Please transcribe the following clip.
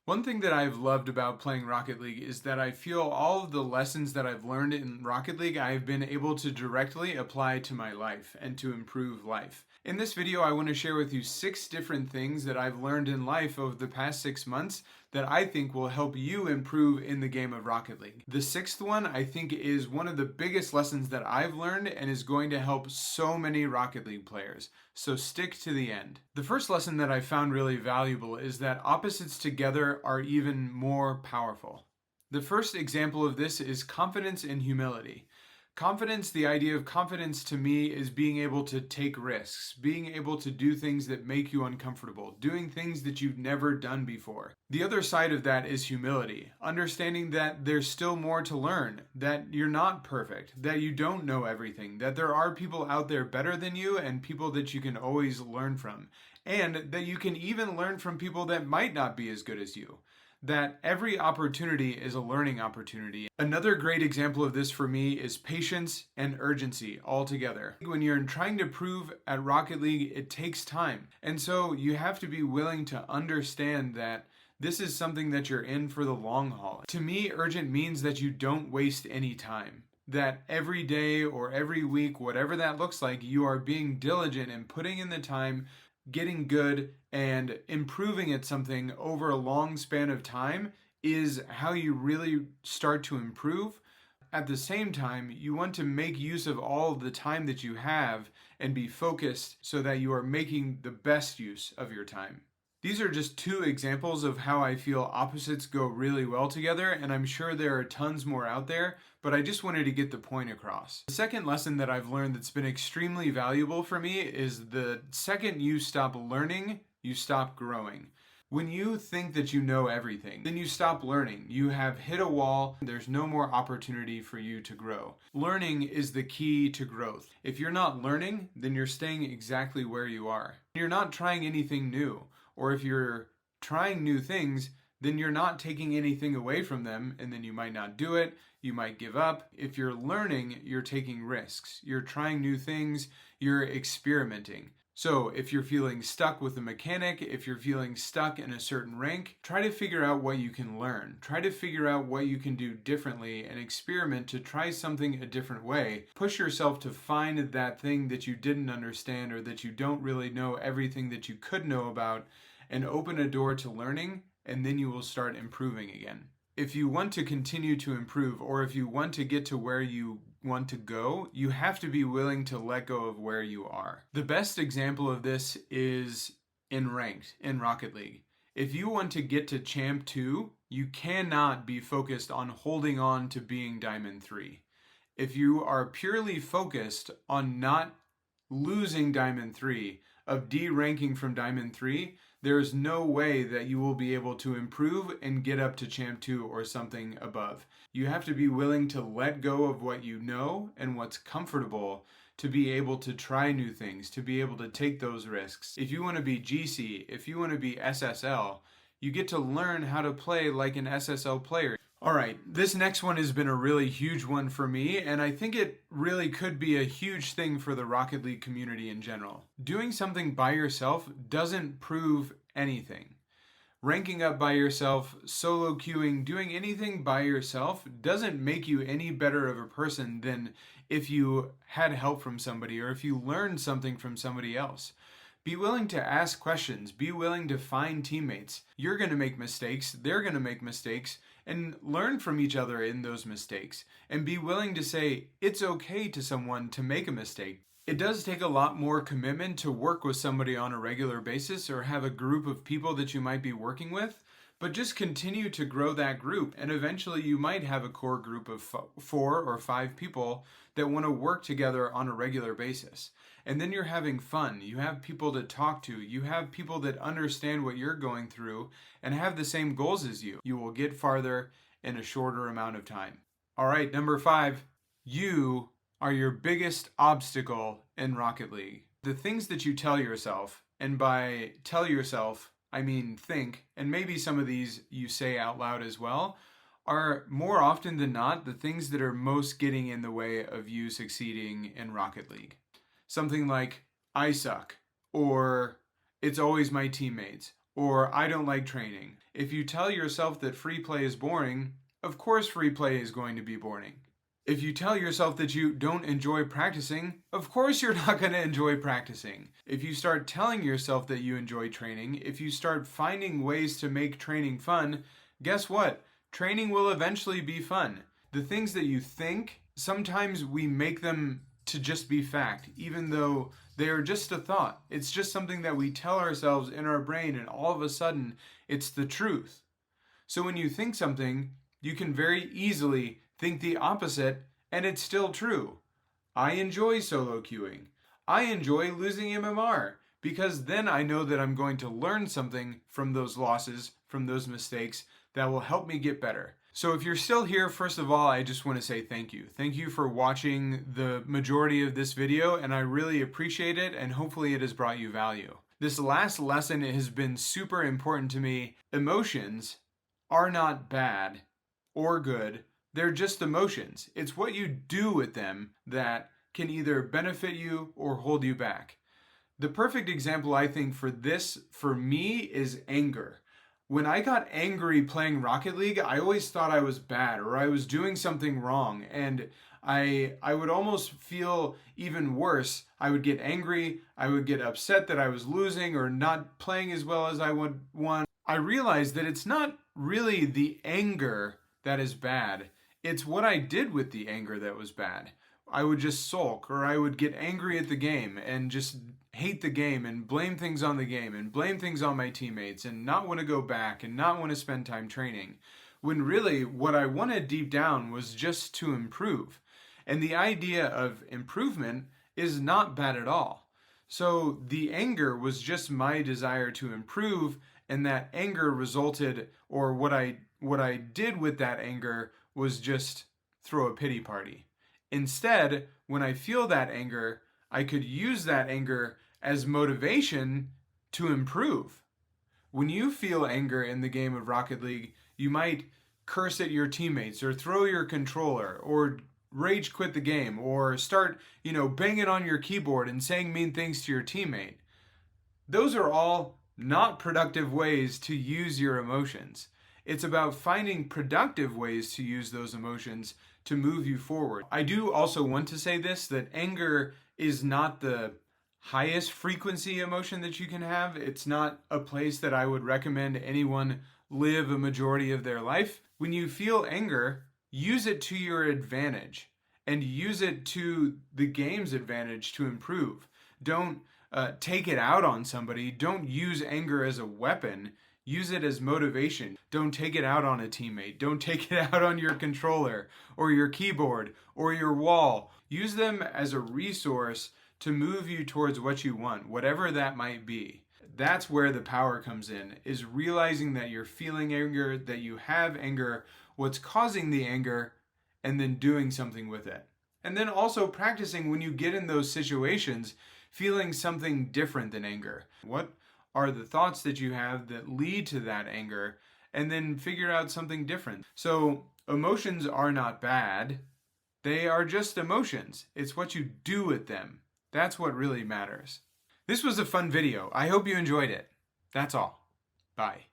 One thing that I've loved about playing Rocket League is that I feel all of the lessons that I've learned in Rocket League I've been able to directly apply to my life and to improve life. In this video, I want to share with you 6 different things that I've learned in life over the past 6 months that I think will help you improve in the game of Rocket League. The 6th one I think is one of the biggest lessons that I've learned and is going to help so many Rocket League players. So stick to the end. The first lesson that I found really valuable is that opposites together are even more powerful. The first example of this is confidence and humility. Confidence, the idea of confidence to me is being able to take risks, being able to do things that make you uncomfortable, doing things that you've never done before. The other side of that is humility, understanding that there's still more to learn, that you're not perfect, that you don't know everything, that there are people out there better than you and people that you can always learn from, and that you can even learn from people that might not be as good as you. That every opportunity is a learning opportunity. Another great example of this for me is patience and urgency all together. When you're trying to prove at Rocket League, it takes time. And so you have to be willing to understand that this is something that you're in for the long haul. To me, urgent means that you don't waste any time. That every day or every week, whatever that looks like, you are being diligent and putting in the time, getting good and improving at something over a long span of time is how you really start to improve. At the same time, you want to make use of all of the time that you have and be focused so that you are making the best use of your time. These are just 2 examples of how I feel opposites go really well together, and I'm sure there are tons more out there, but I just wanted to get the point across. The second lesson that I've learned that's been extremely valuable for me is the second you stop learning, you stop growing. When you think that you know everything, then you stop learning. You have hit a wall. There's no more opportunity for you to grow. Learning is the key to growth. If you're not learning, then you're staying exactly where you are. You're not trying anything new. Or if you're trying new things, then you're not taking anything away from them, and then you might not do it, you might give up. If you're learning, you're taking risks. You're trying new things, you're experimenting. So if you're feeling stuck with a mechanic, if you're feeling stuck in a certain rank, try to figure out what you can learn. Try to figure out what you can do differently and experiment to try something a different way. Push yourself to find that thing that you didn't understand or that you don't really know everything that you could know about, and open a door to learning, and then you will start improving again. If you want to continue to improve, or if you want to get to where you want to go, you have to be willing to let go of where you are. The best example of this is in ranked, in Rocket League. If you want to get to Champ 2, you cannot be focused on holding on to being Diamond 3. If you are purely focused on not losing Diamond 3, of de-ranking from Diamond 3, there is no way that you will be able to improve and get up to Champ 2 or something above. You have to be willing to let go of what you know and what's comfortable to be able to try new things, to be able to take those risks. If you want to be GC, if you want to be SSL, you get to learn how to play like an SSL player. Alright, this next one has been a really huge one for me, and I think it really could be a huge thing for the Rocket League community in general. Doing something by yourself doesn't prove anything. Ranking up by yourself, solo queuing, doing anything by yourself doesn't make you any better of a person than if you had help from somebody or if you learned something from somebody else. Be willing to ask questions. Be willing to find teammates. You're going to make mistakes. They're going to make mistakes. And learn from each other in those mistakes. And be willing to say it's okay to someone to make a mistake. It does take a lot more commitment to work with somebody on a regular basis or have a group of people that you might be working with. But just continue to grow that group, and eventually you might have a core group of 4 or 5 people that want to work together on a regular basis. And then you're having fun. You have people to talk to. You have people that understand what you're going through and have the same goals as you. You will get farther in a shorter amount of time. All right, number 5, you are your biggest obstacle in Rocket League. The things that you tell yourself, and by tell yourself, I mean think, and maybe some of these you say out loud as well, are more often than not the things that are most getting in the way of you succeeding in Rocket League. Something like, I suck, or it's always my teammates, or I don't like training. If you tell yourself that free play is boring, of course free play is going to be boring. If you tell yourself that you don't enjoy practicing, of course you're not going to enjoy practicing. If you start telling yourself that you enjoy training, if you start finding ways to make training fun, guess what? Training will eventually be fun. The things that you think, sometimes we make them to just be fact, even though they are just a thought. It's just something that we tell ourselves in our brain, and all of a sudden, it's the truth. So when you think something, you can very easily think the opposite, and it's still true. I enjoy solo queuing. I enjoy losing MMR, because then I know that I'm going to learn something from those losses, from those mistakes, that will help me get better. So if you're still here, first of all, I just want to say thank you. Thank you for watching the majority of this video, and I really appreciate it, and hopefully it has brought you value. This last lesson has been super important to me. Emotions are not bad or good. They're just emotions. It's what you do with them that can either benefit you or hold you back. The perfect example, I think, for this, for me, is anger. When I got angry playing Rocket League, I always thought I was bad or I was doing something wrong, and I would almost feel even worse. I would get angry, I would get upset that I was losing or not playing as well as I would want. I realized that it's not really the anger that is bad. It's what I did with the anger that was bad. I would just sulk, or I would get angry at the game and just hate the game and blame things on the game and blame things on my teammates and not want to go back and not want to spend time training. When really what I wanted deep down was just to improve. And the idea of improvement is not bad at all. So the anger was just my desire to improve, and that anger resulted, or what I did with that anger was just throw a pity party. Instead, when I feel that anger, I could use that anger as motivation to improve. When you feel anger in the game of Rocket League, you might curse at your teammates or throw your controller or rage quit the game or start, banging on your keyboard and saying mean things to your teammate. Those are all not productive ways to use your emotions. It's about finding productive ways to use those emotions to move you forward. I do also want to say this, that anger is not the highest frequency emotion that you can have. It's not a place that I would recommend anyone live a majority of their life. When you feel anger, use it to your advantage and use it to the game's advantage to improve. Don't take it out on somebody. Don't use anger as a weapon. Use it as motivation. Don't take it out on a teammate. Don't take it out on your controller or your keyboard or your wall. Use them as a resource to move you towards what you want, whatever that might be. That's where the power comes in, is realizing that you're feeling anger, that you have anger, what's causing the anger, and then doing something with it. And then also practicing when you get in those situations, feeling something different than anger. What are the thoughts that you have that lead to that anger, and then figure out something different. So emotions are not bad. They are just emotions. It's what you do with them. That's what really matters. This was a fun video. I hope you enjoyed it. That's all. Bye.